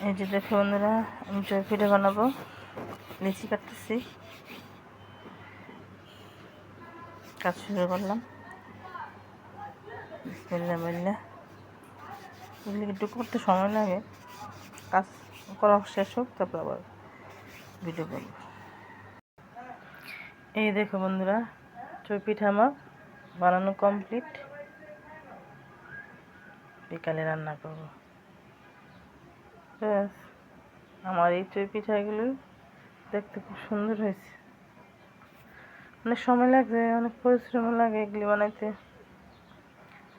এই যে দেখো বন্ধুরা, আমি চই পিঠা বানাবো। লিচি কাটতেছি, কাজ শুরু করলাম। বিসমিল্লাহ বিসমিল্লাহ। এগুলি একটু করতে সময় লাগে, কাজ করা শেষ হোক তারপর আবার ভিডিও করব। এই দেখো বন্ধুরা, চই পিঠা আমার বানানো কমপ্লিট। বিকালে রান্না করব। ব্যাস, আমার এই চই পিঠাগুলো দেখতে খুব সুন্দর হয়েছে। অনেক সময় লাগছে, অনেক পরিশ্রম লাগে এগুলি বানাইতে।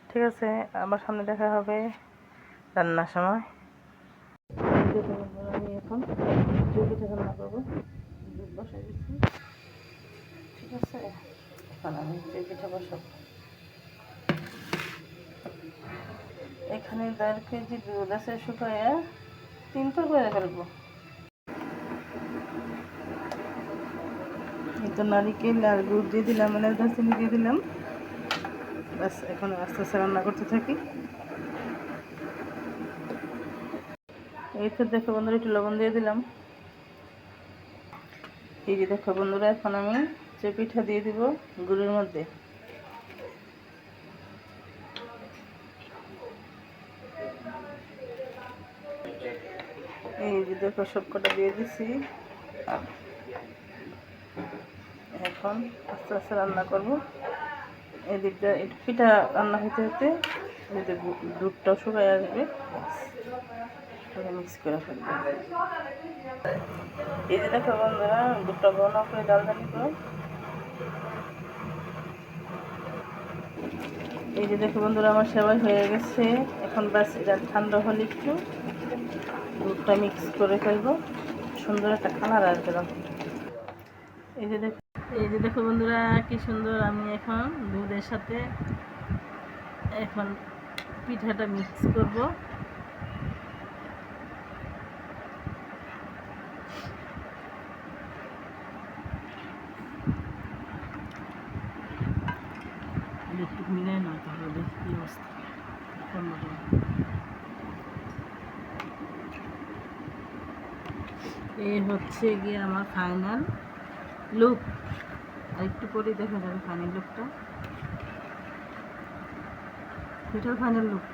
ঠিক আছে, আবার সামনে দেখা হবে রান্নার সময়। আমি এখন চই পিঠা রান্না করবো, দুধ বসাই দিচ্ছি। ঠিক আছে, এখন আমি চই পিঠা বসাবো। এখানে 1.5 কেজি দুধ আছে, শুকাইয়া 3 করে ফেলবো। এই তো নারিকেল আর গুড় দিয়ে দিলাম, মানে চিনি দিয়ে দিলাম। ব্যাস, এখন আস্তে আস্তে রান্না করতে থাকি। এই তো দেখো বন্ধুরা, একটু লবণ দিয়ে দিলাম। এই যে দেখো বন্ধুরা, এখন আমি চই পিঠা দিয়ে দিব গুড়ের মধ্যে। এই যে দেখো, সবকটা দিয়ে দিছি। এখন আস্তে আস্তে রান্না করব। এই দিকটা একটু পিঠা রান্না হতে হতে দুধটাও শুকাই আসবে, মিক্স করে ফেলবো। এই যে দেখো বন্ধুরা, দুধটা ঘন করে জালদানি করো। এই যে দেখো বন্ধুরা, আমার সেবাই হয়ে গেছে। এখন ব্যাস, এটা ঠান্ডা হলে একটু দুধটা মিক্স করে ফেলবো, সুন্দর একটা কালার আসবে। এই যে দেখো বন্ধুরা, কি সুন্দর। আমি এখন দুধের সাথে এখন পিঠাটা মিক্স করব। ইলেকট্রিক মিলাই না, তাহলে দেখি কি অবস্থা। এই হচ্ছে গিয়ে আমার ফাইনাল লুক। আর একটু পরে দেখা যাবে ফাইনাল লুকটা, এটার ফাইনাল লুক।